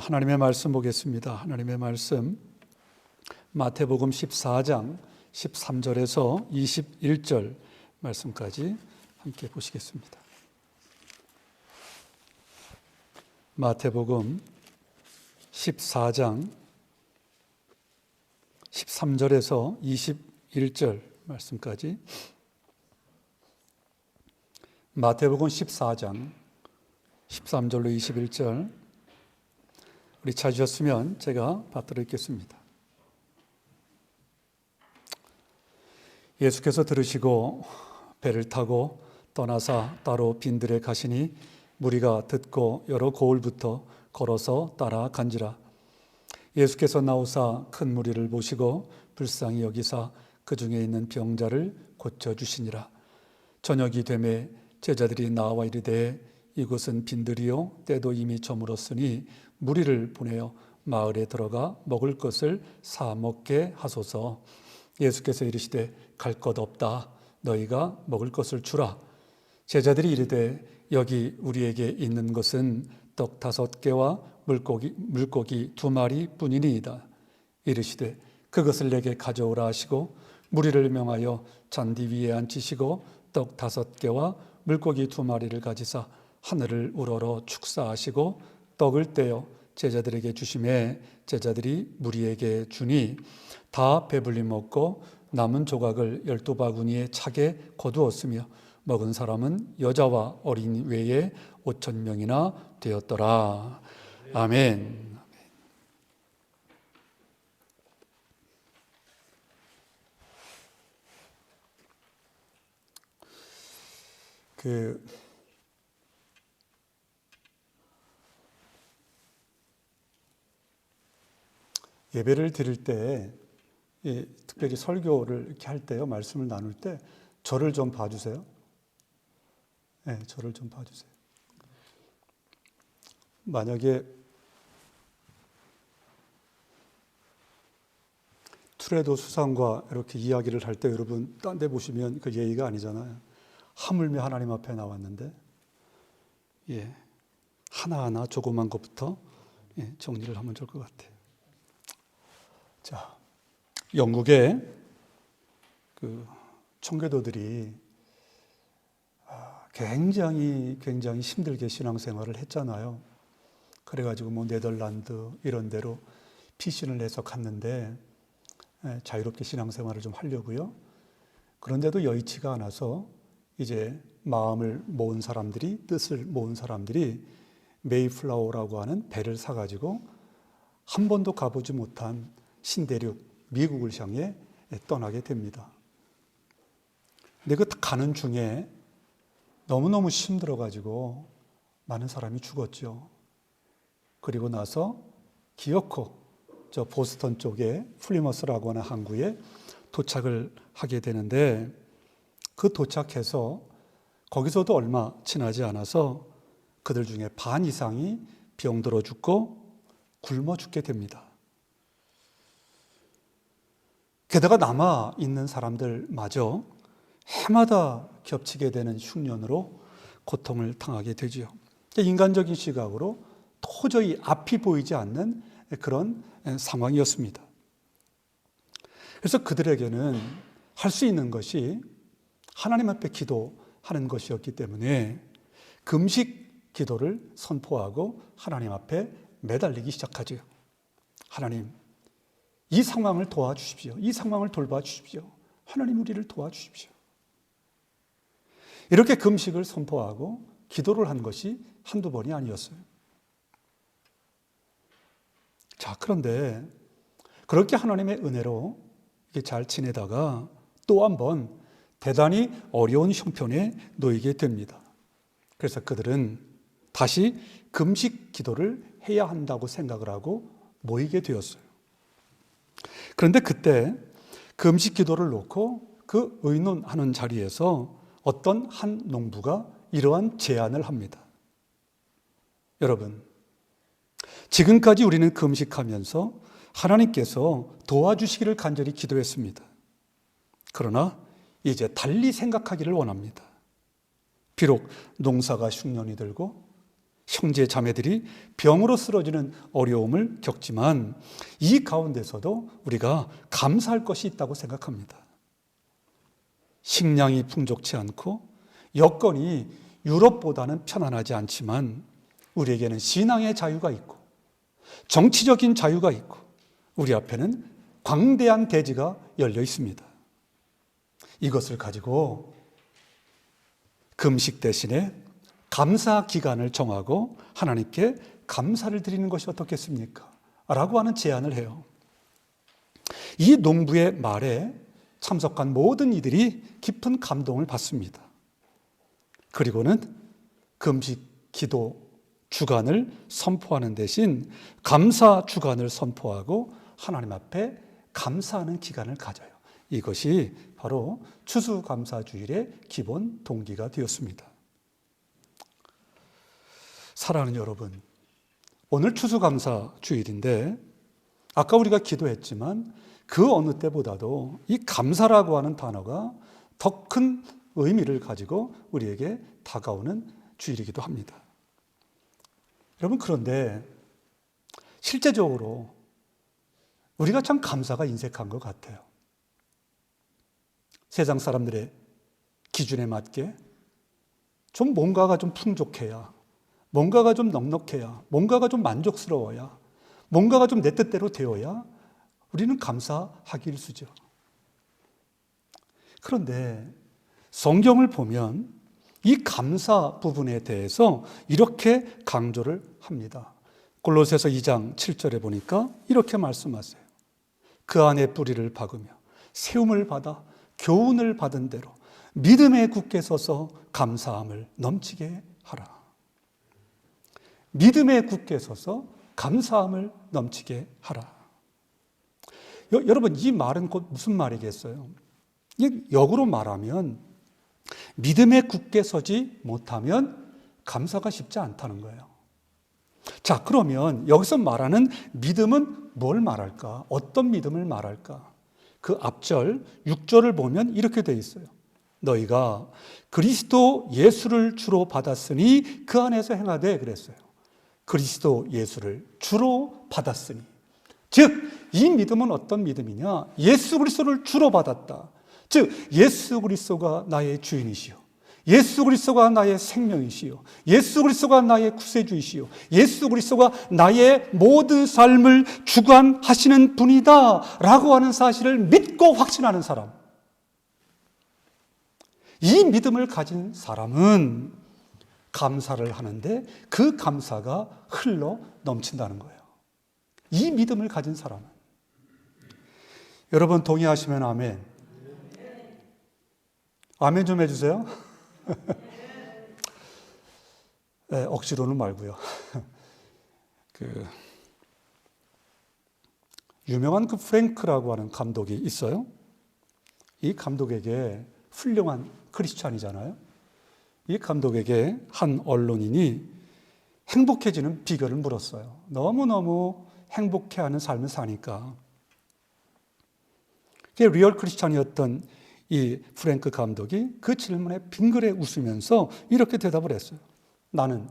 하나님의 말씀 보겠습니다. 하나님의 말씀 마태복음 14장 13절에서 21절 말씀까지 함께 보시겠습니다. 마태복음 14장 13절에서 21절 말씀까지. 마태복음 14장 13절로 21절 우리 찾으셨으면 제가 받들어 읽겠습니다. 예수께서 들으시고 배를 타고 떠나사 따로 빈들에 가시니 무리가 듣고 여러 고을부터 걸어서 따라간지라. 예수께서 나오사 큰 무리를 보시고 불쌍히 여기사 그 중에 있는 병자를 고쳐주시니라. 저녁이 되매 제자들이 나와 이르되 이곳은 빈들이요 때도 이미 저물었으니 무리를 보내어 마을에 들어가 먹을 것을 사 먹게 하소서. 예수께서 이르시되 갈 것 없다. 너희가 먹을 것을 주라. 제자들이 이르되 여기 우리에게 있는 것은 떡 5개와 물고기 2마리 뿐이니이다. 이르시되 그것을 내게 가져오라 하시고 무리를 명하여 잔디 위에 앉히시고 떡 5개와 물고기 2마리를 가지사 하늘을 우러러 축사하시고 떡을 떼어 제자들에게 주시매 제자들이 무리에게 주니 다 배불리 먹고 남은 조각을 12바구니에 차게 거두었으며 먹은 사람은 여자와 어린 외에 5,000명이나 되었더라. 아멘. 예배를 드릴 때 특별히 설교를 이렇게 할 때요, 말씀을 나눌 때 저를 좀 봐주세요. 네, 저를 좀 봐주세요. 만약에 투레도 수상과 이렇게 이야기를 할 때 여러분 딴 데 보시면 그 예의가 아니잖아요. 하물며 하나님 앞에 나왔는데 하나하나 조그만 것부터 정리를 하면 좋을 것 같아요. 자, 영국의 그 청교도들이 굉장히 힘들게 신앙생활을 했잖아요. 그래가지고 네덜란드 이런 데로 피신을 해서 갔는데 자유롭게 신앙생활을 좀 하려고요. 그런데도 여의치가 않아서 이제 마음을 모은 사람들이, 뜻을 모은 사람들이 메이플라워라고 하는 배를 사가지고 한 번도 가보지 못한 신대륙 미국을 향해 떠나게 됩니다. 근데 그 가는 중에 너무너무 힘들어가지고 많은 사람이 죽었죠. 그리고 나서 기어코 저 보스턴 쪽에 플리머스라고 하는 항구에 도착을 하게 되는데 그 도착해서 거기서도 얼마 지나지 않아서 그들 중에 반 이상이 병들어 죽고 굶어 죽게 됩니다. 게다가 남아있는 사람들마저 해마다 겹치게 되는 흉년으로 고통을 당하게 되죠. 인간적인 시각으로 도저히 앞이 보이지 않는 그런 상황이었습니다. 그래서 그들에게는 할 수 있는 것이 하나님 앞에 기도하는 것이었기 때문에 금식 기도를 선포하고 하나님 앞에 매달리기 시작하죠. 하나님, 이 상황을 도와주십시오. 이 상황을 돌봐주십시오. 하나님 우리를 도와주십시오. 이렇게 금식을 선포하고 기도를 한 것이 한두 번이 아니었어요. 자, 그런데 그렇게 하나님의 은혜로 이렇게 잘 지내다가 또 한 번 대단히 어려운 형편에 놓이게 됩니다. 그래서 그들은 다시 금식 기도를 해야 한다고 생각을 하고 모이게 되었어요. 그런데 그때 금식 기도를 놓고 그 의논하는 자리에서 어떤 한 농부가 이러한 제안을 합니다. 여러분, 지금까지 우리는 금식하면서 하나님께서 도와주시기를 간절히 기도했습니다. 그러나 이제 달리 생각하기를 원합니다. 비록 농사가 흉년이 들고 형제 자매들이 병으로 쓰러지는 어려움을 겪지만 이 가운데서도 우리가 감사할 것이 있다고 생각합니다. 식량이 풍족치 않고 여건이 유럽보다는 편안하지 않지만 우리에게는 신앙의 자유가 있고 정치적인 자유가 있고 우리 앞에는 광대한 대지가 열려 있습니다. 이것을 가지고 금식 대신에 감사 기간을 정하고 하나님께 감사를 드리는 것이 어떻겠습니까? 라고 하는 제안을 해요. 이 농부의 말에 참석한 모든 이들이 깊은 감동을 받습니다. 그리고는 금식 기도 주간을 선포하는 대신 감사 주간을 선포하고 하나님 앞에 감사하는 기간을 가져요. 이것이 바로 추수감사주일의 기본 동기가 되었습니다. 사랑하는 여러분, 오늘 추수감사주일인데 아까 우리가 기도했지만 그 어느 때보다도 이 감사라고 하는 단어가 더 큰 의미를 가지고 우리에게 다가오는 주일이기도 합니다. 여러분, 그런데 실제적으로 우리가 참 감사가 인색한 것 같아요. 세상 사람들의 기준에 맞게 좀 뭔가가 좀 풍족해야, 뭔가가 좀 넉넉해야, 뭔가가 좀 만족스러워야, 뭔가가 좀 내 뜻대로 되어야 우리는 감사하기 일쑤죠. 그런데 성경을 보면 이 감사 부분에 대해서 이렇게 강조를 합니다. 골로새서 2장 7절에 보니까 이렇게 말씀하세요. 그 안에 뿌리를 박으며 세움을 받아 교훈을 받은 대로 믿음에 굳게 서서 감사함을 넘치게 하라. 믿음에 굳게 서서 감사함을 넘치게 하라. 여러분, 이 말은 곧 무슨 말이겠어요? 역으로 말하면 믿음에 굳게 서지 못하면 감사가 쉽지 않다는 거예요. 자, 그러면 여기서 말하는 믿음은 뭘 말할까? 어떤 믿음을 말할까? 그 앞절 6절을 보면 이렇게 돼 있어요. 너희가 그리스도 예수를 주로 받았으니 그 안에서 행하되 그랬어요. 그리스도 예수를 주로 받았으니, 즉 이 믿음은 어떤 믿음이냐? 예수 그리스도를 주로 받았다. 즉 예수 그리스도가 나의 주인이시요, 예수 그리스도가 나의 생명이시요, 예수 그리스도가 나의 구세주이시요, 예수 그리스도가 나의 모든 삶을 주관하시는 분이다 라고 하는 사실을 믿고 확신하는 사람, 이 믿음을 가진 사람은 감사를 하는데 그 감사가 흘러 넘친다는 거예요. 이 믿음을 가진 사람은. 여러분 동의하시면 아멘. 아멘 좀 해주세요. 네, 억지로는 말고요. 유명한 프랭크라고 하는 감독이 있어요. 이 감독에게 훌륭한 크리스찬이잖아요. 이 감독에게 한 언론인이 행복해지는 비결을 물었어요. 너무너무 행복해하는 삶을 사니까. 리얼 크리스찬이었던 이 프랭크 감독이 그 질문에 빙그레 웃으면서 이렇게 대답을 했어요. 나는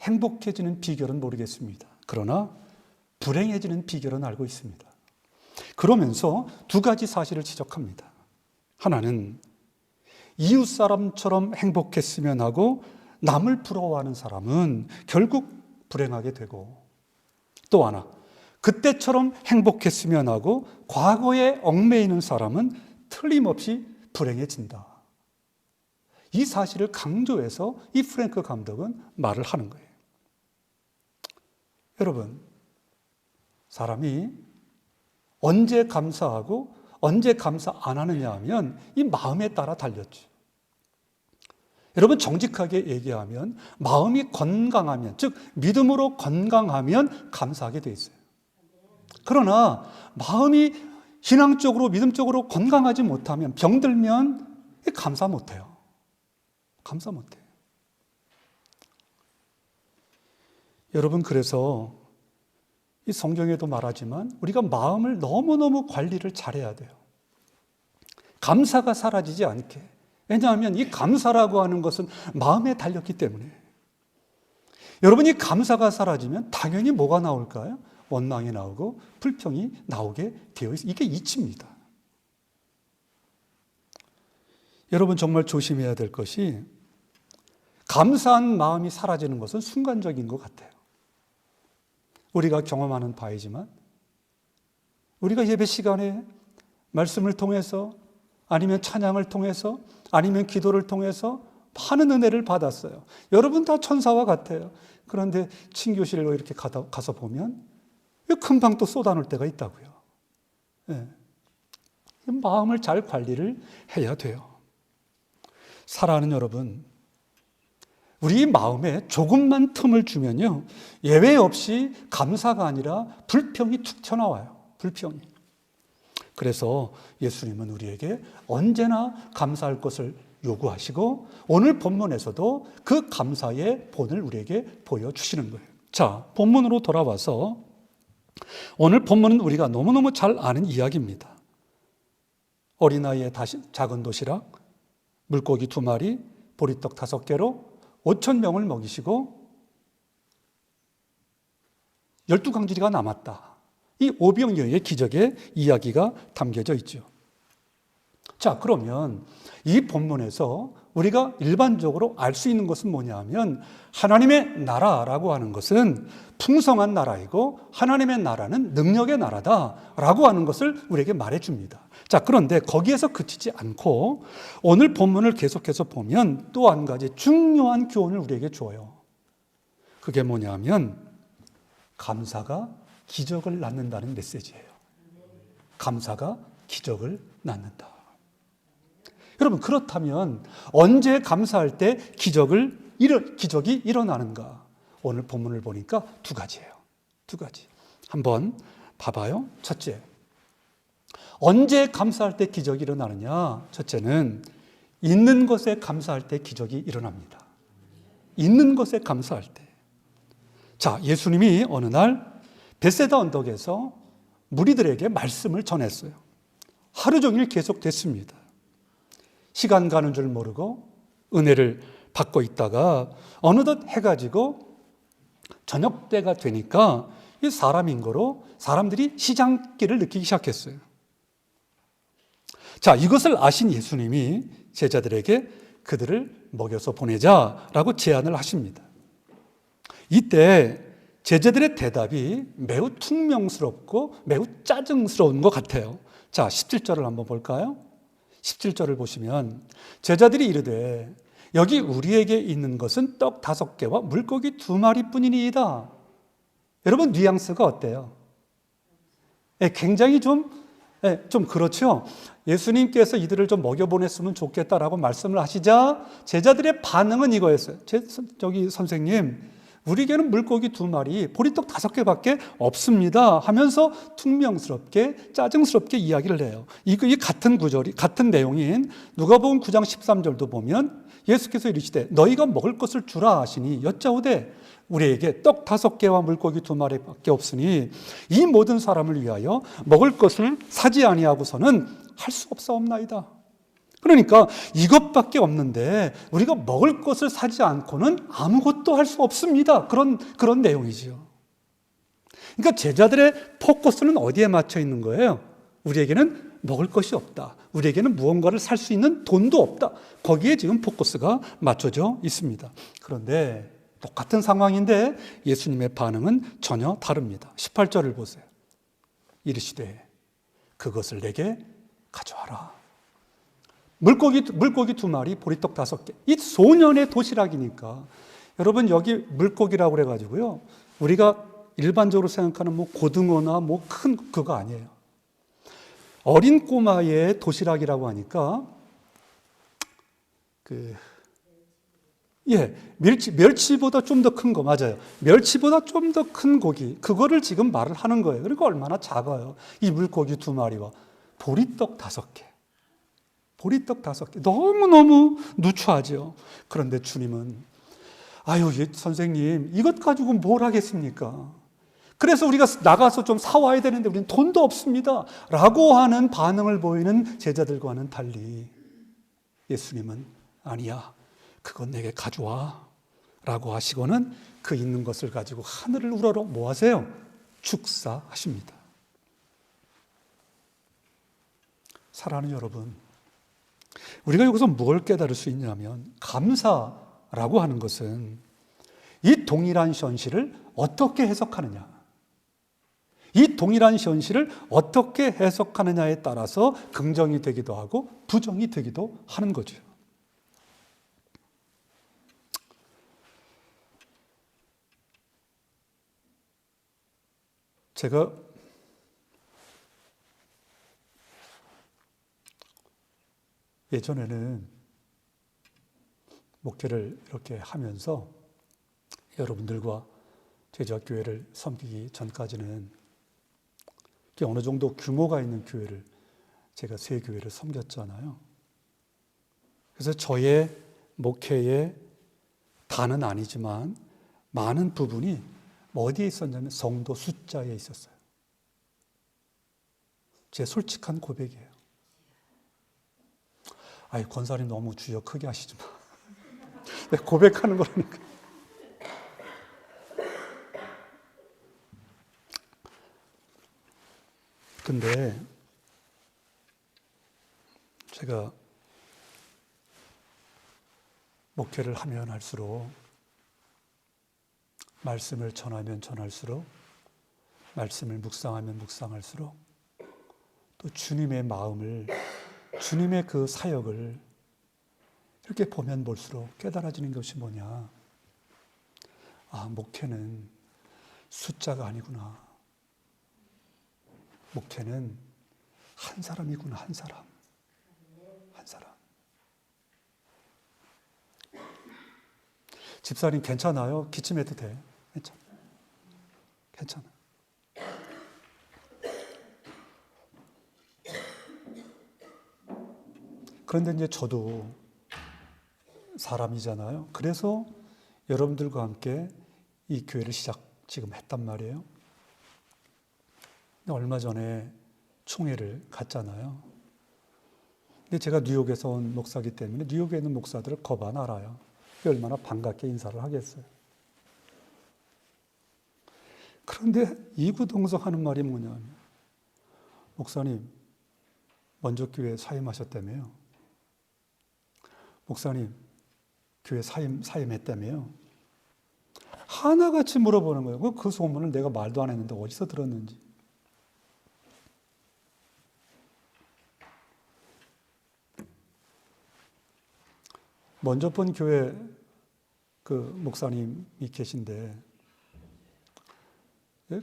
행복해지는 비결은 모르겠습니다. 그러나 불행해지는 비결은 알고 있습니다. 그러면서 두 가지 사실을 지적합니다. 하나는 이웃 사람처럼 행복했으면 하고 남을 부러워하는 사람은 결국 불행하게 되고, 또 하나, 그때처럼 행복했으면 하고 과거에 얽매이는 사람은 틀림없이 불행해진다. 이 사실을 강조해서 이 프랭크 감독은 말을 하는 거예요. 여러분, 사람이 언제 감사하고 언제 감사 안 하느냐 하면 이 마음에 따라 달렸죠. 여러분, 정직하게 얘기하면 마음이 건강하면, 즉 믿음으로 건강하면 감사하게 돼 있어요. 그러나 마음이 신앙적으로 믿음적으로 건강하지 못하면, 병들면 감사 못해요. 감사 못해요. 여러분, 그래서 이 성경에도 말하지만 우리가 마음을 너무너무 관리를 잘해야 돼요. 감사가 사라지지 않게. 왜냐하면 이 감사라고 하는 것은 마음에 달렸기 때문에. 여러분이 감사가 사라지면 당연히 뭐가 나올까요? 원망이 나오고 불평이 나오게 되어 있어요. 이게 이치입니다. 여러분 정말 조심해야 될 것이 감사한 마음이 사라지는 것은 순간적인 것 같아요. 우리가 경험하는 바이지만 우리가 예배 시간에 말씀을 통해서 아니면 찬양을 통해서 아니면 기도를 통해서 많은 은혜를 받았어요. 여러분 다 천사와 같아요. 그런데 친교실로 이렇게 가서 보면 금방 또 쏟아놓을 때가 있다고요. 네. 마음을 잘 관리를 해야 돼요. 사랑하는 여러분, 우리 마음에 조금만 틈을 주면요, 예외 없이 감사가 아니라 불평이 툭 튀어나와요. 불평이. 그래서 예수님은 우리에게 언제나 감사할 것을 요구하시고 오늘 본문에서도 그 감사의 본을 우리에게 보여주시는 거예요. 자, 본문으로 돌아와서 오늘 본문은 우리가 너무너무 잘 아는 이야기입니다. 어린아이의 작은 도시락, 물고기 2마리, 보리떡 5개로 5,000명을 먹이시고 12강주리가 남았다. 이 오병이어의 기적의 이야기가 담겨져 있죠. 자, 그러면 이 본문에서 우리가 일반적으로 알 수 있는 것은 뭐냐 하면 하나님의 나라라고 하는 것은 풍성한 나라이고 하나님의 나라는 능력의 나라다라고 하는 것을 우리에게 말해줍니다. 자, 그런데 거기에서 그치지 않고 오늘 본문을 계속해서 보면 또 한 가지 중요한 교훈을 우리에게 줘요. 그게 뭐냐 하면 감사가 기적을 낳는다는 메시지예요. 감사가 기적을 낳는다. 여러분, 그렇다면 언제 감사할 때 기적이 일어나는가? 오늘 본문을 보니까 2가지예요. 2가지. 한번 봐봐요. 첫째, 언제 감사할 때 기적이 일어나느냐? 첫째는 있는 것에 감사할 때 기적이 일어납니다. 있는 것에 감사할 때. 자, 예수님이 어느 날 벳세다 언덕에서 무리들에게 말씀을 전했어요. 하루 종일 계속됐습니다. 시간 가는 줄 모르고 은혜를 받고 있다가 어느덧 해가 지고 저녁 때가 되니까 이 사람인 거로 사람들이 시장길을 느끼기 시작했어요. 자, 이것을 아신 예수님이 제자들에게 그들을 먹여서 보내자라고 제안을 하십니다. 이때 제자들의 대답이 매우 퉁명스럽고 매우 짜증스러운 것 같아요. 자, 17절을 한번 볼까요? 17절을 보시면 제자들이 이르되 여기 우리에게 있는 것은 떡 5개와 물고기 2마리뿐이니이다. 여러분 뉘앙스가 어때요? 굉장히 좀 그렇죠. 예수님께서 이들을 좀 먹여보냈으면 좋겠다라고 말씀을 하시자 제자들의 반응은 이거였어요. 저기 선생님, 우리에게는 물고기 2마리, 보리떡 5개밖에 없습니다 하면서 퉁명스럽게 짜증스럽게 이야기를 해요. 이 같은 구절이 같은 내용인 누가복음 9장 13절도 보면 예수께서 이르시되 너희가 먹을 것을 주라 하시니 여짜오되 우리에게 떡 5개와 물고기 2마리밖에 없으니 이 모든 사람을 위하여 먹을 것을 사지 아니하고서는 할 수 없사옵나이다. 그러니까 이것밖에 없는데 우리가 먹을 것을 사지 않고는 아무것도 할 수 없습니다. 그런 내용이죠. 그러니까 제자들의 포커스는 어디에 맞춰 있는 거예요? 우리에게는 먹을 것이 없다. 우리에게는 무언가를 살 수 있는 돈도 없다. 거기에 지금 포커스가 맞춰져 있습니다. 그런데 똑같은 상황인데 예수님의 반응은 전혀 다릅니다. 18절을 보세요. 이르시되 그것을 내게 가져와라. 물고기 2마리, 보리떡 5개. 이 소년의 도시락이니까. 여러분 여기 물고기라고 그래가지고요. 우리가 일반적으로 생각하는 고등어나 큰 그거 아니에요. 어린 꼬마의 도시락이라고 하니까 멸치보다 좀 더 큰 거 맞아요. 멸치보다 좀 더 큰 고기. 그거를 지금 말을 하는 거예요. 그러니까 얼마나 작아요. 이 물고기 2마리와 보리떡 5개. 보리떡 5개. 너무너무 누추하죠. 그런데 주님은 선생님 이것 가지고 뭘 하겠습니까? 그래서 우리가 나가서 좀 사와야 되는데 우리는 돈도 없습니다 라고 하는 반응을 보이는 제자들과는 달리 예수님은 아니야, 그건 내게 가져와 라고 하시고는 그 있는 것을 가지고 하늘을 우러러 뭐 하세요? 축사하십니다. 사랑하는 여러분, 우리가 여기서 뭘 깨달을 수 있냐면 감사라고 하는 것은 이 동일한 현실을 어떻게 해석하느냐, 이 동일한 현실을 어떻게 해석하느냐에 따라서 긍정이 되기도 하고 부정이 되기도 하는 거죠. 제가 예전에는 목회를 이렇게 하면서 여러분들과 제자교회를 섬기기 전까지는 어느 정도 규모가 있는 교회를, 제가 세 교회를 섬겼잖아요. 그래서 저의 목회의 다는 아니지만 많은 부분이 어디에 있었냐면 성도 숫자에 있었어요. 제 솔직한 고백이에요. 아이, 권사님 너무 주여 크게 하시지 마. 내가 고백하는 거라니까. 근데 제가 목회를 하면 할수록, 말씀을 전하면 전할수록, 말씀을 묵상하면 묵상할수록 또 주님의 마음을, 주님의 그 사역을 이렇게 보면 볼수록 깨달아지는 것이 뭐냐. 아, 목회는 숫자가 아니구나. 목회는 한 사람이구나. 한 사람. 한 사람. 집사님 괜찮아요? 기침해도 돼. 괜찮아. 괜찮아. 그런데 이제 저도 사람이잖아요. 그래서 여러분들과 함께 이 교회를 지금 했단 말이에요. 얼마 전에 총회를 갔잖아요. 근데 제가 뉴욕에서 온 목사이기 때문에 뉴욕에 있는 목사들을 거반 알아요. 얼마나 반갑게 인사를 하겠어요. 그런데 이구동성하는 말이 뭐냐면, 목사님 먼저 교회 사임하셨다며요. 목사님 교회 사임했다며요. 하나같이 물어보는 거예요. 그 소문을 내가 말도 안 했는데 어디서 들었는지. 먼저 본 교회 그 목사님이 계신데,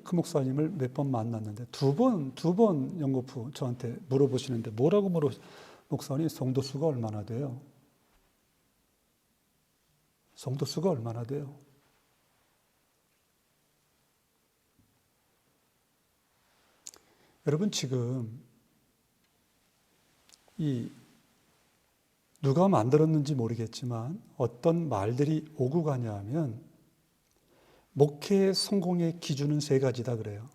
그 목사님을 몇 번 만났는데 두 번 연거푸 저한테 물어보시는데, 뭐라고 목사님 성도 수가 얼마나 돼요? 성도 수가 얼마나 돼요? 여러분, 지금 누가 만들었는지 모르겠지만 어떤 말들이 오고 가냐 하면, 목회의 성공의 기준은 세 가지다 그래요.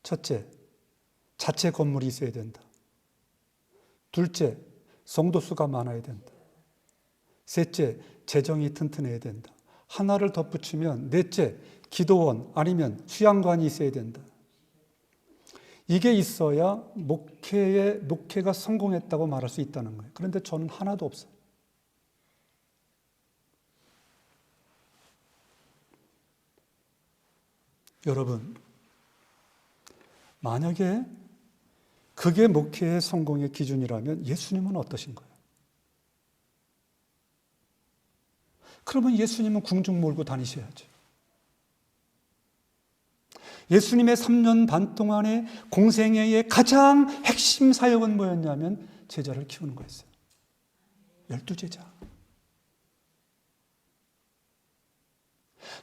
첫째, 자체 건물이 있어야 된다. 둘째, 성도 수가 많아야 된다. 셋째, 재정이 튼튼해야 된다. 하나를 덧붙이면 넷째, 기도원 아니면 수양관이 있어야 된다. 이게 있어야 목회가 성공했다고 말할 수 있다는 거예요. 그런데 저는 하나도 없어요. 여러분, 만약에 그게 목회의 성공의 기준이라면 예수님은 어떠신 거예요? 그러면 예수님은 궁중 몰고 다니셔야죠. 예수님의 3년 반 동안의 공생애의 가장 핵심 사역은 뭐였냐면 제자를 키우는 거였어요. 12제자.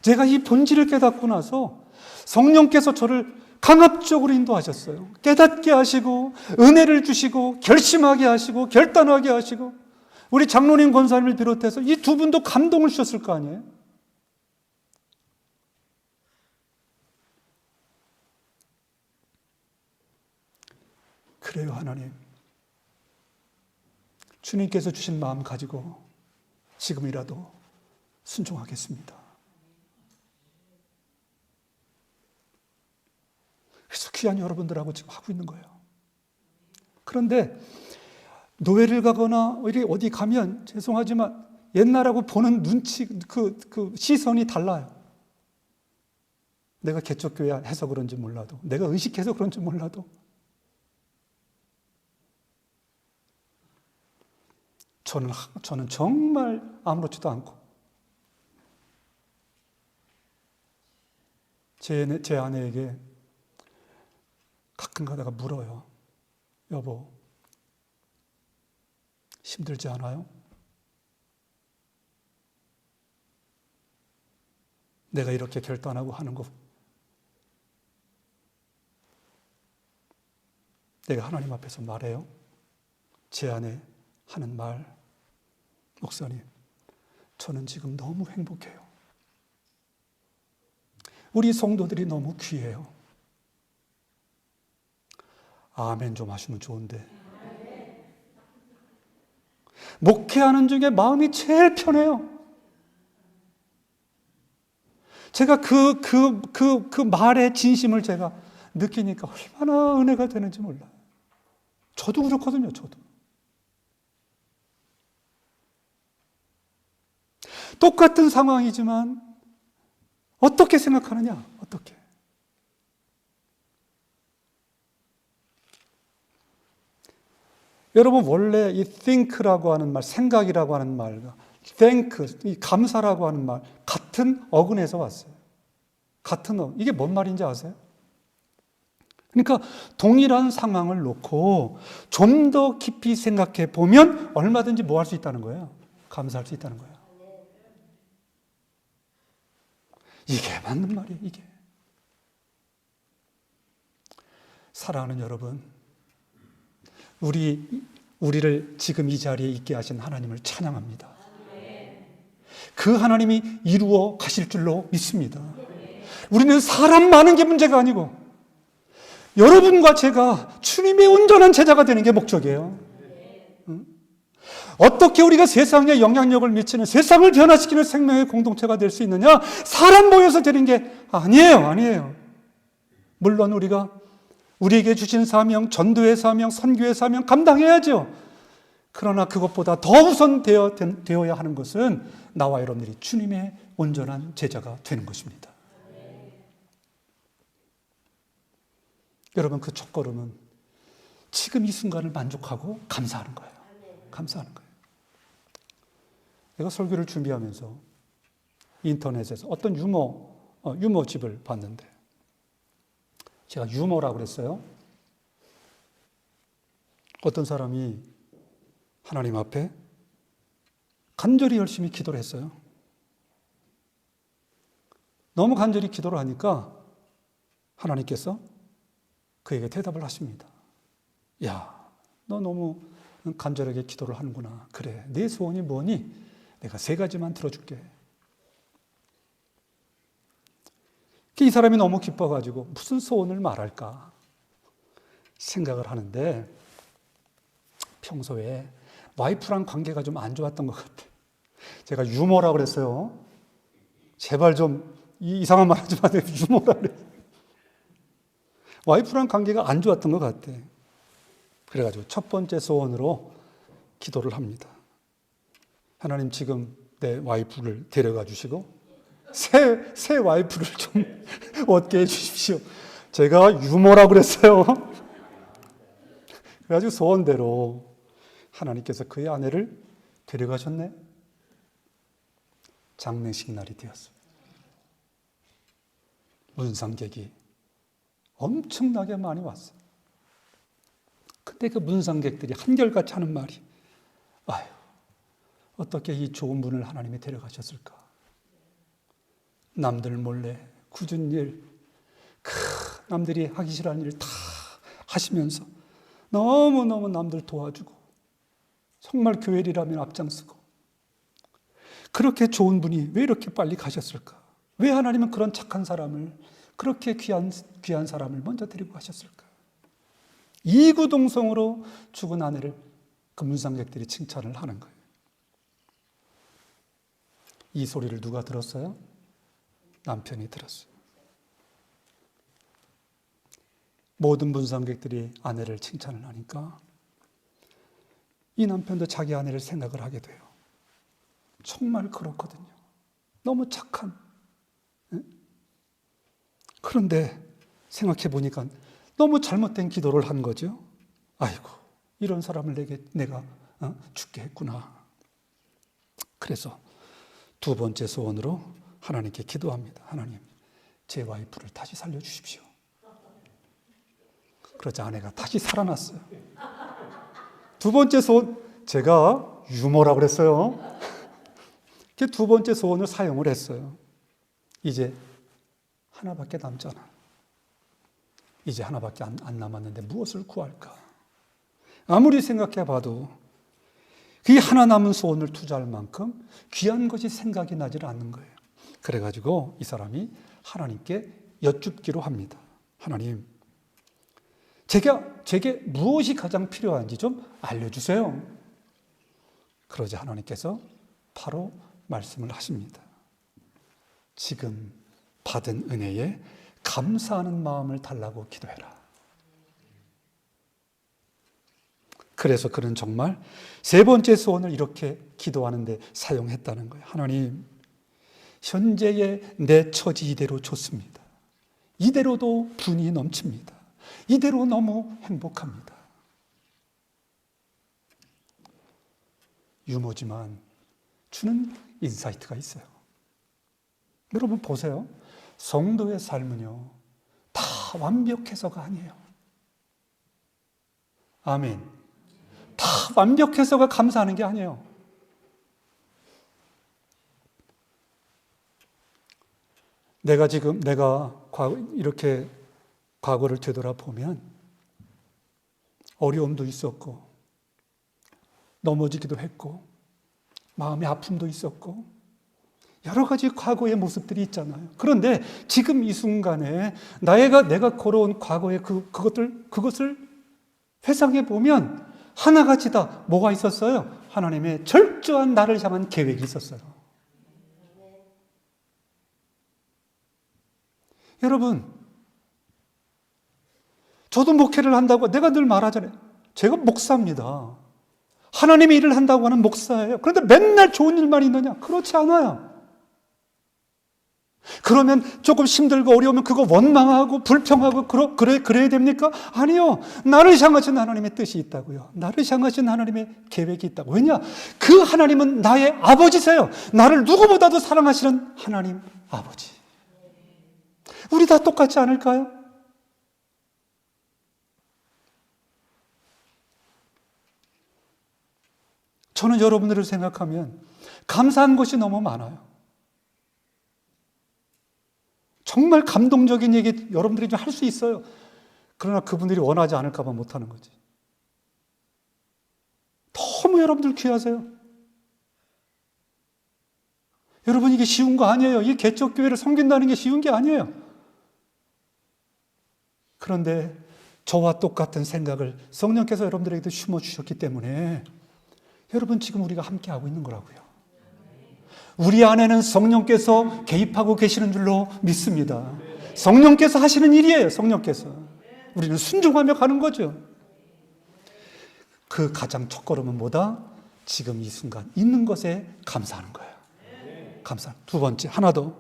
제가 이 본질을 깨닫고 나서 성령께서 저를 강압적으로 인도하셨어요. 깨닫게 하시고 은혜를 주시고 결심하게 하시고 결단하게 하시고, 우리 장로님 권사님을 비롯해서 이 두 분도 감동을 주셨을 거 아니에요. 그래요, 하나님. 주님께서 주신 마음 가지고 지금이라도 순종하겠습니다. 그래서 귀한 여러분들하고 지금 하고 있는 거예요. 그런데 노예를 가거나 어디 가면 죄송하지만 옛날하고 보는 눈치, 그 시선이 달라요. 내가 개척교회 해서 그런지 몰라도, 내가 의식해서 그런지 몰라도, 저는 정말 아무렇지도 않고, 제 아내에게 가끔 가다가 물어요. 여보, 힘들지 않아요? 내가 이렇게 결단하고 하는 거, 내가 하나님 앞에서 말해요. 제 아내 하는 말, 목사님, 저는 지금 너무 행복해요. 우리 성도들이 너무 귀해요. 아멘 좀 하시면 좋은데. 목회하는 중에 마음이 제일 편해요. 제가 그 말의 진심을 제가 느끼니까 얼마나 은혜가 되는지 몰라요. 저도 그렇거든요, 저도. 똑같은 상황이지만 어떻게 생각하느냐, 어떻게. 여러분, 원래 이 think라고 하는 말, 생각이라고 하는 말과 thank, 이 감사라고 하는 말, 같은 어근에서 왔어요. 같은 어근. 이게 뭔 말인지 아세요? 그러니까 동일한 상황을 놓고 좀 더 깊이 생각해 보면 얼마든지 뭐 할 수 있다는 거예요. 감사할 수 있다는 거예요. 이게 맞는 말이에요, 이게. 사랑하는 여러분, 우리를 지금 이 자리에 있게 하신 하나님을 찬양합니다. 그 하나님이 이루어 가실 줄로 믿습니다. 우리는 사람 많은 게 문제가 아니고 여러분과 제가 주님의 온전한 제자가 되는 게 목적이에요. 어떻게 우리가 세상에 영향력을 미치는, 세상을 변화시키는 생명의 공동체가 될 수 있느냐? 사람 모여서 되는 게 아니에요. 물론 우리에게 주신 사명, 전도의 사명, 선교의 사명 감당해야죠. 그러나 그것보다 더 우선되어야 하는 것은 나와 여러분들이 주님의 온전한 제자가 되는 것입니다. 여러분, 그 첫걸음은 지금 이 순간을 만족하고 감사하는 거예요. 감사하는 거예요. 내가 설교를 준비하면서 인터넷에서 어떤 유머집을 봤는데, 제가 유머라고 그랬어요. 어떤 사람이 하나님 앞에 간절히 열심히 기도를 했어요. 너무 간절히 기도를 하니까 하나님께서 그에게 대답을 하십니다. 야, 너 너무 간절하게 기도를 하는구나. 그래, 네 소원이 뭐니? 내가 3가지만 들어줄게. 이 사람이 너무 기뻐가지고 무슨 소원을 말할까 생각을 하는데, 평소에 와이프랑 관계가 좀 안 좋았던 것 같아. 제가 유머라고 그랬어요. 제발 좀 이상한 말 하지 마세요. 유머라 그래. 와이프랑 관계가 안 좋았던 것 같아. 그래가지고 첫 번째 소원으로 기도를 합니다. 하나님, 지금 내 와이프를 데려가 주시고 새 와이프를 좀 얻게 해주십시오. 제가 유머라고 그랬어요. 그래가지고 소원대로 하나님께서 그의 아내를 데려가셨네. 장례식 날이 되었어요. 문상객이 엄청나게 많이 왔어요. 근데 그 문상객들이 한결같이 하는 말이, 아유, 어떻게 이 좋은 분을 하나님이 데려가셨을까? 남들 몰래 굳은 일, 남들이 하기 싫어하는 일 다 하시면서 너무너무 남들 도와주고 정말 교회 일하면 앞장서고, 그렇게 좋은 분이 왜 이렇게 빨리 가셨을까? 왜 하나님은 그런 착한 사람을, 그렇게 귀한 사람을 먼저 데리고 가셨을까? 이구동성으로 죽은 아내를 그 문상객들이 칭찬을 하는 거예요. 이 소리를 누가 들었어요? 남편이 들었어요. 모든 분상객들이 아내를 칭찬을 하니까 이 남편도 자기 아내를 생각을 하게 돼요. 정말 그렇거든요. 너무 착한. 그런데 생각해 보니까 너무 잘못된 기도를 한 거죠. 아이고, 이런 사람을 내가 죽게 했구나. 그래서 두 번째 소원으로 하나님께 기도합니다. 하나님, 제 와이프를 다시 살려주십시오. 그러자 아내가 다시 살아났어요. 두 번째 소원, 제가 유머라고 그랬어요. 두 번째 소원을 사용을 했어요. 이제 하나밖에 남잖아. 이제 하나밖에 안 남았는데 무엇을 구할까? 아무리 생각해 봐도 그 하나 남은 소원을 투자할 만큼 귀한 것이 생각이 나질 않는 거예요. 그래가지고 이 사람이 하나님께 여쭙기로 합니다. 하나님, 제게 무엇이 가장 필요한지 좀 알려주세요. 그러자 하나님께서 바로 말씀을 하십니다. 지금 받은 은혜에 감사하는 마음을 달라고 기도해라. 그래서 그는 정말 세 번째 소원을 이렇게 기도하는데 사용했다는 거예요. 하나님, 현재의 내 처지 이대로 좋습니다. 이대로도 분이 넘칩니다. 이대로 너무 행복합니다. 유머지만 주는 인사이트가 있어요. 여러분 보세요. 성도의 삶은요, 다 완벽해서가 아니에요. 아멘. 다 완벽해서가 감사하는 게 아니에요. 내가 이렇게 과거를 되돌아보면 어려움도 있었고 넘어지기도 했고 마음의 아픔도 있었고 여러 가지 과거의 모습들이 있잖아요. 그런데 지금 이 순간에 내가 걸어온 과거의 그것을 회상해 보면 하나같이 다 뭐가 있었어요? 하나님의 철저한 나를 향한 계획이 있었어요. 여러분, 저도 목회를 한다고 내가 늘 말하잖아요. 제가 목사입니다. 하나님의 일을 한다고 하는 목사예요. 그런데 맨날 좋은 일만 있느냐? 그렇지 않아요. 그러면 조금 힘들고 어려우면 그거 원망하고 불평하고 그래야 됩니까? 아니요. 나를 향하신 하나님의 뜻이 있다고요. 나를 향하신 하나님의 계획이 있다고. 왜냐? 그 하나님은 나의 아버지세요. 나를 누구보다도 사랑하시는 하나님 아버지. 우리 다 똑같지 않을까요? 저는 여러분들을 생각하면 감사한 것이 너무 많아요. 정말 감동적인 얘기 여러분들이 좀 할 수 있어요. 그러나 그분들이 원하지 않을까 봐 못하는 거지. 너무 여러분들 귀하세요. 여러분, 이게 쉬운 거 아니에요. 이 개척교회를 섬긴다는 게 쉬운 게 아니에요. 그런데 저와 똑같은 생각을 성령께서 여러분들에게도 심어주셨기 때문에 여러분, 지금 우리가 함께하고 있는 거라고요. 우리 안에는 성령께서 개입하고 계시는 줄로 믿습니다. 성령께서 하시는 일이에요. 성령께서. 우리는 순종하며 가는 거죠. 그 가장 첫걸음은 뭐다? 지금 이 순간 있는 것에 감사하는 거예요. 감사. 두 번째, 하나 더.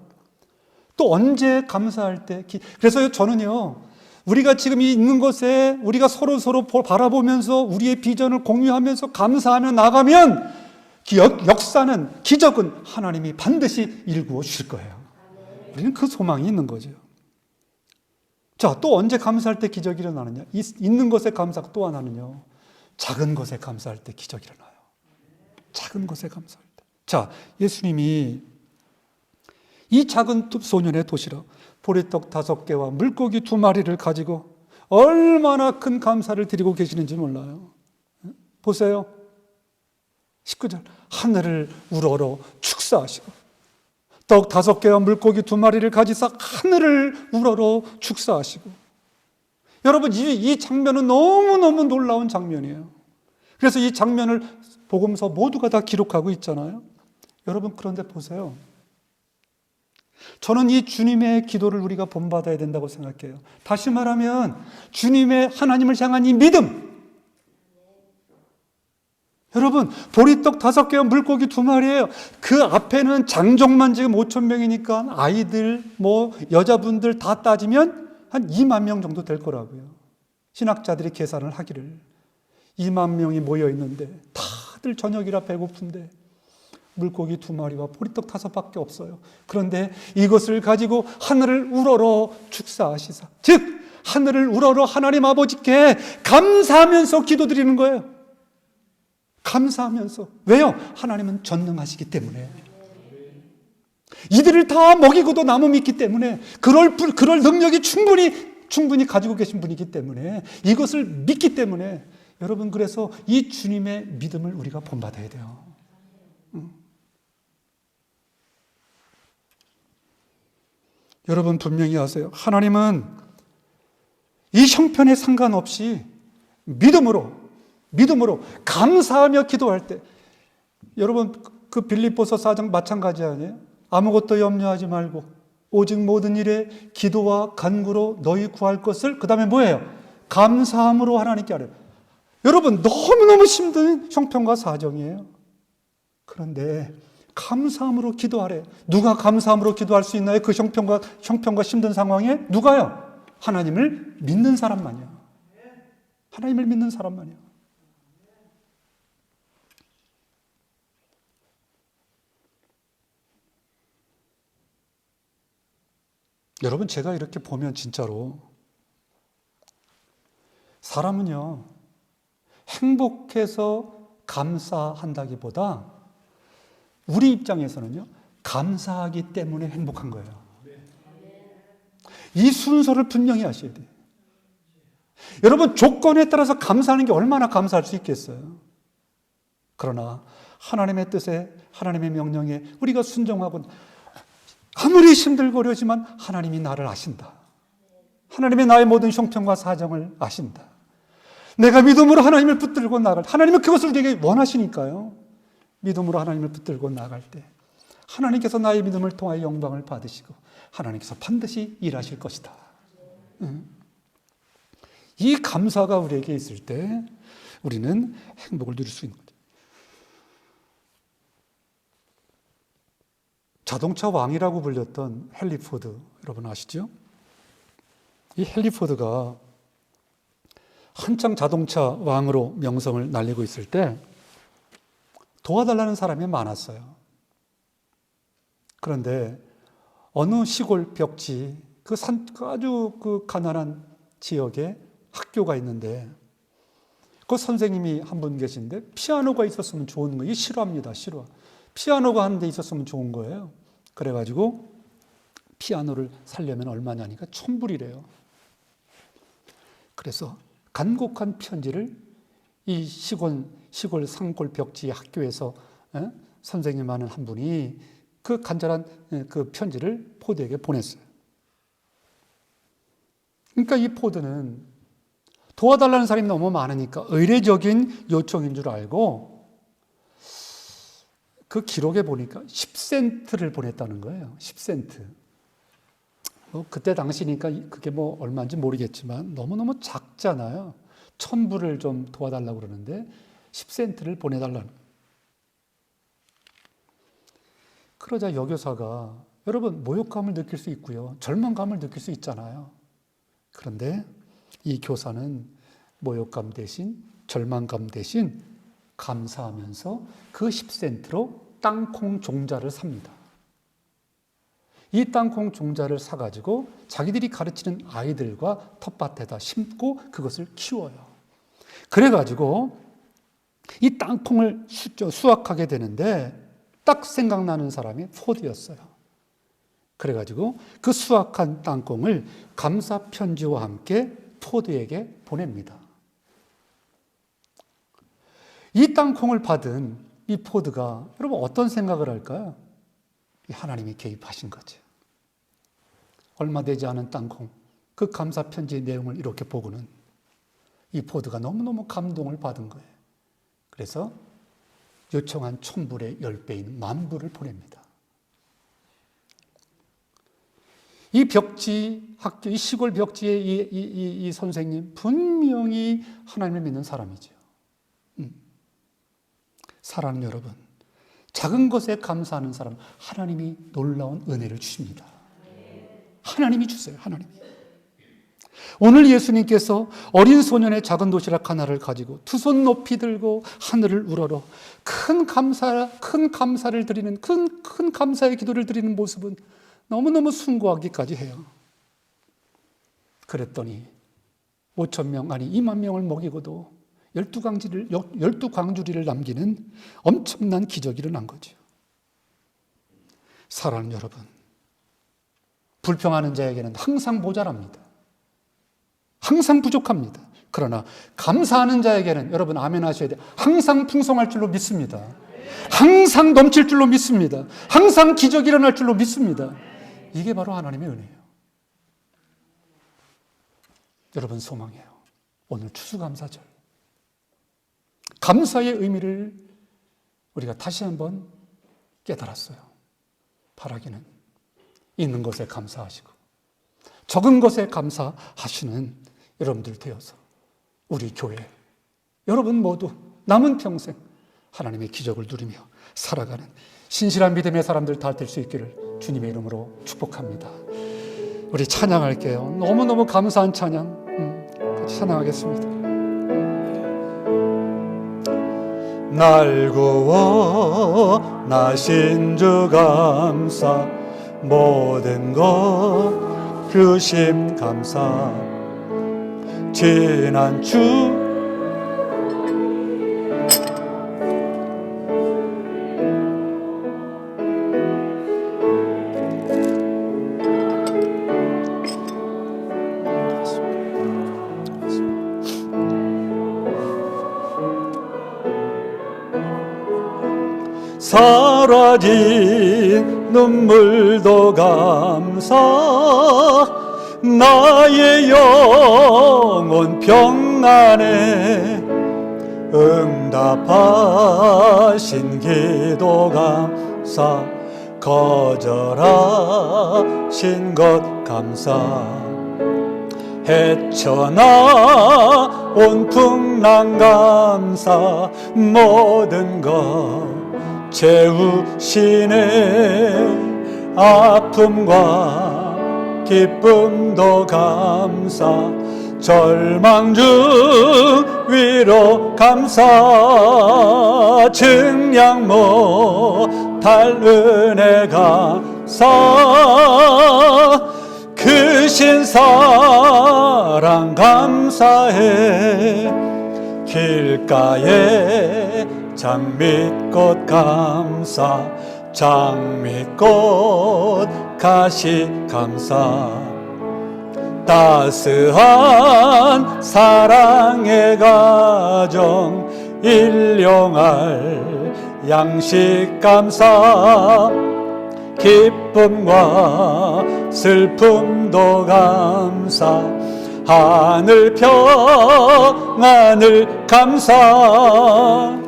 또 언제 감사할 때? 그래서 저는요, 우리가 지금 있는 것에 우리가 서로 바라보면서 우리의 비전을 공유하면서 감사하며 나가면 역사는, 기적은 하나님이 반드시 일구어 주실 거예요. 우리는 그 소망이 있는 거죠. 자, 또 언제 감사할 때 기적이 일어나느냐? 있는 것에 감사가 또 하나는요, 작은 것에 감사할 때 기적이 일어나요. 작은 것에 감사할 때. 자, 예수님이 이 작은 소년의 도시락, 보리떡 5개와 물고기 2마리를 가지고 얼마나 큰 감사를 드리고 계시는지 몰라요. 보세요. 19절, 하늘을 우러러 축사하시고 떡 5개와 물고기 2마리를 가지사 하늘을 우러러 축사하시고. 여러분, 이 장면은 너무너무 놀라운 장면이에요. 그래서 이 장면을 복음서 모두가 다 기록하고 있잖아요. 여러분, 그런데 보세요. 저는 이 주님의 기도를 우리가 본받아야 된다고 생각해요. 다시 말하면 주님의 하나님을 향한 이 믿음. 여러분, 보리떡 5개와 물고기 2마리예요. 그 앞에는 장족만 지금 5천 명이니까 아이들, 여자분들 다 따지면 한 2만 명 정도 될 거라고요. 신학자들이 계산을 하기를. 2만 명이 모여 있는데 다들 저녁이라 배고픈데 물고기 2마리와 보리떡 5밖에 없어요. 그런데 이것을 가지고 하늘을 우러러 축사하시사, 즉 하늘을 우러러 하나님 아버지께 감사하면서 기도드리는 거예요. 감사하면서. 왜요? 하나님은 전능하시기 때문에. 이들을 다 먹이고도 남음이 있기 때문에, 그럴 능력이 충분히 가지고 계신 분이기 때문에, 이것을 믿기 때문에, 여러분, 그래서 이 주님의 믿음을 우리가 본받아야 돼요. 여러분 분명히 아세요. 하나님은 이 형편에 상관없이 믿음으로 감사하며 기도할 때, 여러분 그 빌립보서 4장 마찬가지 아니에요? 아무것도 염려하지 말고 오직 모든 일에 기도와 간구로 너희 구할 것을, 그 다음에 뭐예요? 감사함으로 하나님께 하래요. 여러분 너무너무 힘든 형편과 사정이에요. 그런데 감사함으로 기도하래. 누가 감사함으로 기도할 수 있나요? 그 형편과 힘든 상황에 누가요? 하나님을 믿는 사람만이야. 하나님을 믿는 사람만이야. 여러분, 제가 이렇게 보면 진짜로 사람은요, 행복해서 감사한다기보다 우리 입장에서는요, 감사하기 때문에 행복한 거예요. 이 순서를 분명히 아셔야 돼요. 여러분, 조건에 따라서 감사하는 게 얼마나 감사할 수 있겠어요? 그러나 하나님의 뜻에, 하나님의 명령에 우리가 순종하고, 아무리 힘들거려지만 하나님이 나를 아신다. 하나님이 나의 모든 형편과 사정을 아신다. 내가 믿음으로 하나님을 붙들고 나갈 때, 하나님은 그것을 되게 원하시니까요. 믿음으로 하나님을 붙들고 나갈 때 하나님께서 나의 믿음을 통하여 영광을 받으시고 하나님께서 반드시 일하실 것이다. 이 감사가 우리에게 있을 때 우리는 행복을 누릴 수 있는 거죠. 자동차 왕이라고 불렸던 헨리 포드, 여러분 아시죠? 이 헨리 포드가 한창 자동차 왕으로 명성을 날리고 있을 때 도와달라는 사람이 많았어요. 그런데 어느 시골 벽지, 아주 가난한 지역에 학교가 있는데 그 선생님이 한 분 계신데 피아노가 있었으면 좋은 거예요. 싫어합니다. 싫어. 피아노가 한 대 있었으면 좋은 거예요. 그래가지고 피아노를 살려면 얼마냐니까 1,000불이래요. 그래서 간곡한 편지를 이 시골 산골 벽지 학교에서 선생님 하는 한 분이 그 간절한 그 편지를 포드에게 보냈어요. 그러니까 이 포드는 도와달라는 사람이 너무 많으니까 의례적인 요청인 줄 알고 그 기록에 보니까 10센트를 보냈다는 거예요. 10센트. 그때 당시니까 그게 얼마인지 모르겠지만 너무너무 작잖아요. 1,000불을 좀 도와달라고 그러는데 10센트를 보내달라는 거예요. 그러자 여교사가, 여러분 모욕감을 느낄 수 있고요, 절망감을 느낄 수 있잖아요. 그런데 이 교사는 모욕감 대신, 절망감 대신 감사하면서 그 10센트로 땅콩 종자를 삽니다. 이 땅콩 종자를 사가지고 자기들이 가르치는 아이들과 텃밭에다 심고 그것을 키워요. 그래가지고 이 땅콩을 수확하게 되는데 딱 생각나는 사람이 포드였어요. 그래가지고 그 수확한 땅콩을 감사 편지와 함께 포드에게 보냅니다. 이 땅콩을 받은 이 포드가 여러분 어떤 생각을 할까요? 하나님이 개입하신 거죠. 얼마 되지 않은 땅콩, 그 감사 편지의 내용을 이렇게 보고는 이 포드가 너무너무 감동을 받은 거예요. 그래서 요청한 1,000불의 10배인 10,000불을 보냅니다. 이 벽지 학교, 이 시골 벽지의 이 선생님 분명히 하나님을 믿는 사람이죠. 사랑하는 여러분, 작은 것에 감사하는 사람, 하나님이 놀라운 은혜를 주십니다. 하나님이 주세요. 하나님이. 오늘 예수님께서 어린 소년의 작은 도시락 하나를 가지고 두 손 높이 들고 하늘을 우러러 큰 감사를 드리는, 큰 감사의 기도를 드리는 모습은 너무너무 숭고하기까지 해요. 그랬더니 5,000명, 아니 2만 명을 먹이고도 12광주리를 남기는 엄청난 기적이 일어난 거죠. 사랑하는 여러분, 불평하는 자에게는 항상 모자랍니다. 항상 부족합니다. 그러나 감사하는 자에게는, 여러분 아멘 하셔야 돼요, 항상 풍성할 줄로 믿습니다. 항상 넘칠 줄로 믿습니다. 항상 기적이 일어날 줄로 믿습니다. 이게 바로 하나님의 은혜예요. 여러분 소망해요. 오늘 추수감사절, 감사의 의미를 우리가 다시 한번 깨달았어요. 바라기는 있는 것에 감사하시고 적은 것에 감사하시는 여러분들 되어서 우리 교회, 여러분 모두 남은 평생 하나님의 기적을 누리며 살아가는 신실한 믿음의 사람들 다 될 수 있기를 주님의 이름으로 축복합니다. 우리 찬양할게요. 너무너무 감사한 찬양 같이 찬양하겠습니다. 날 구워 나신 주 감사, 모든 것 주심 감사, 지난 주 사라진 눈물도 감사, 나의 영혼 평안에 응답하신 기도 감사, 거절하신 것 감사, 헤쳐나온 풍랑 감사, 모든 것 채우시네, 아픔과 기쁨도 감사, 절망 중 위로 감사, 증량 못할 은혜 감사, 크신 사랑 감사해, 길가에 장밋꽃 감사, 장밋꽃 가시 감사, 따스한 사랑의 가정, 일용할 양식 감사, 기쁨과 슬픔도 감사, 하늘 평안을 감사,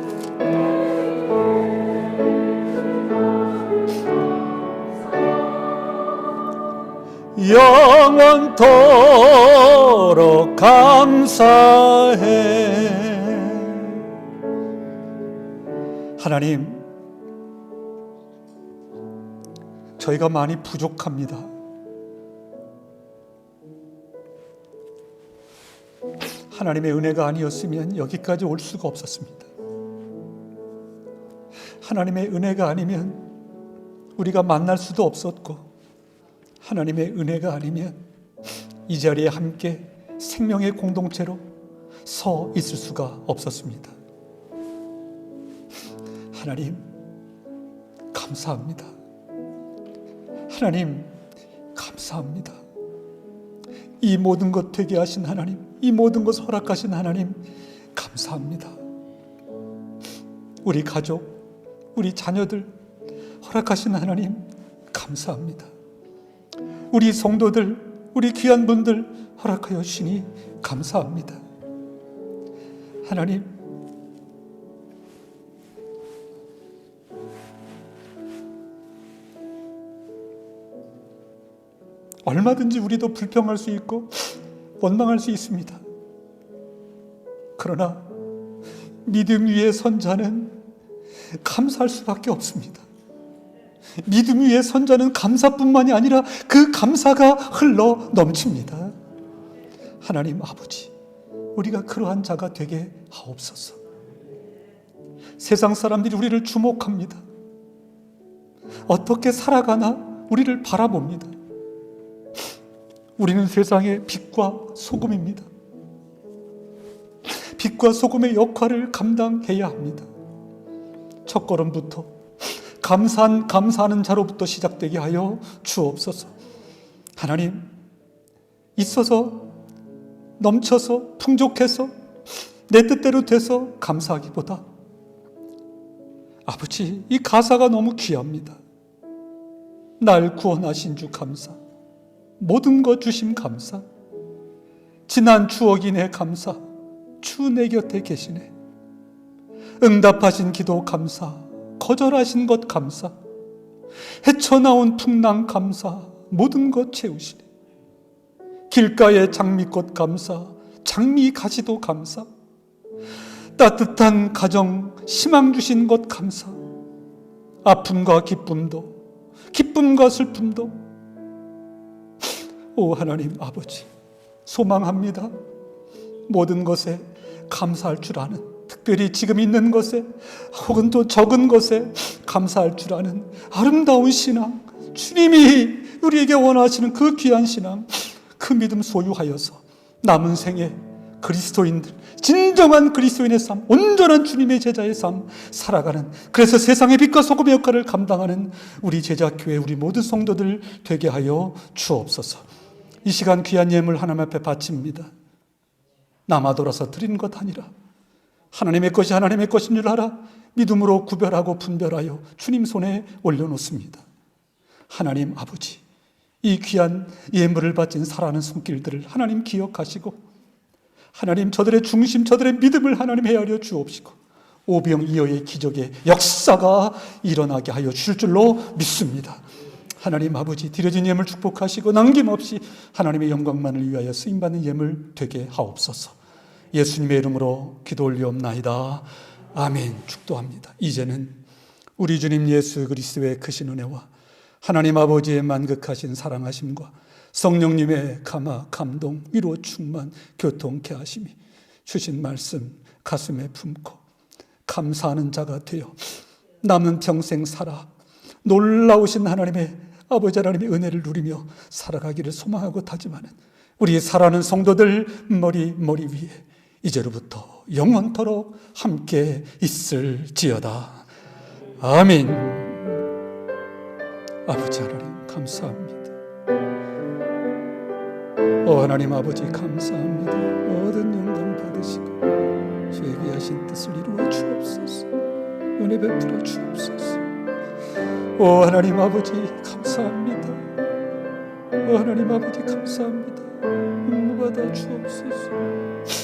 영원토록 감사해. 하나님, 저희가 많이 부족합니다. 하나님의 은혜가 아니었으면 여기까지 올 수가 없었습니다. 하나님의 은혜가 아니면 우리가 만날 수도 없었고, 하나님의 은혜가 아니면 이 자리에 함께 생명의 공동체로 서 있을 수가 없었습니다. 하나님, 감사합니다. 하나님, 감사합니다. 이 모든 것 되게 하신 하나님, 이 모든 것 허락하신 하나님, 감사합니다. 우리 가족, 우리 자녀들 허락하신 하나님, 감사합니다. 우리 성도들, 우리 귀한 분들 허락하여 주시니 감사합니다. 하나님, 얼마든지 우리도 불평할 수 있고 원망할 수 있습니다. 그러나 믿음 위에 선 자는 감사할 수밖에 없습니다. 믿음 위에 선 자는 감사뿐만이 아니라 그 감사가 흘러 넘칩니다. 하나님 아버지, 우리가 그러한 자가 되게 하옵소서. 세상 사람들이 우리를 주목합니다. 어떻게 살아가나 우리를 바라봅니다. 우리는 세상의 빛과 소금입니다. 빛과 소금의 역할을 감당해야 합니다. 첫걸음부터 감사하는 자로부터 시작되게 하여 주옵소서. 하나님, 있어서 넘쳐서 풍족해서 내 뜻대로 돼서 감사하기보다 아버지, 이 가사가 너무 귀합니다. 날 구원하신 주 감사, 모든 것 주심 감사, 지난 추억이네 감사, 주 내 곁에 계시네. 응답하신 기도 감사, 거절하신 것 감사, 헤쳐나온 풍랑 감사, 모든 것 채우시네. 길가의 장미꽃 감사, 장미 가시도 감사, 따뜻한 가정 희망 주신 것 감사, 아픔과 기쁨도, 기쁨과 슬픔도, 오 하나님 아버지, 소망합니다. 모든 것에 감사할 줄 아는, 특별히 지금 있는 것에 혹은 또 적은 것에 감사할 줄 아는 아름다운 신앙, 주님이 우리에게 원하시는 그 귀한 신앙, 그 믿음 소유하여서 남은 생에 그리스도인들, 진정한 그리스도인의 삶, 온전한 주님의 제자의 삶 살아가는, 그래서 세상의 빛과 소금의 역할을 감당하는 우리 제자교회, 우리 모든 성도들 되게 하여 주옵소서. 이 시간 귀한 예물 하나님 앞에 바칩니다. 남아 돌아서 드리는 것 아니라 하나님의 것이 하나님의 것인 줄 알아 믿음으로 구별하고 분별하여 주님 손에 올려놓습니다. 하나님 아버지, 이 귀한 예물을 바친 살아가는 손길들을 하나님 기억하시고, 하나님 저들의 중심, 저들의 믿음을 하나님 헤아려 주옵시고, 오병이어의 기적의 역사가 일어나게 하여 주실 줄로 믿습니다. 하나님 아버지, 드려진 예물 축복하시고 남김없이 하나님의 영광만을 위하여 쓰임받는 예물 되게 하옵소서. 예수님의 이름으로 기도 올리옵나이다. 아멘. 축도합니다. 이제는 우리 주님 예수 그리스도의 크신 은혜와 하나님 아버지의 만극하신 사랑하심과 성령님의 감화, 감동, 위로, 충만, 교통케 하심이 주신 말씀 가슴에 품고 감사하는 자가 되어 남은 평생 살아 놀라우신 하나님의 아버지 하나님의 은혜를 누리며 살아가기를 소망하고 다짐하는 우리 살아가는 성도들 머리 위에 이제로부터 영원토록 함께 있을지어다. 아멘. 아버지 하나님 감사합니다. 하나님 아버지 감사합니다. 모든 영광 받으시고 주의 귀하신 뜻을 이루어 주옵소서. 은혜 베풀어 주옵소서. 하나님 아버지 감사합니다. 하나님 아버지 감사합니다. 응모받아 주옵소서.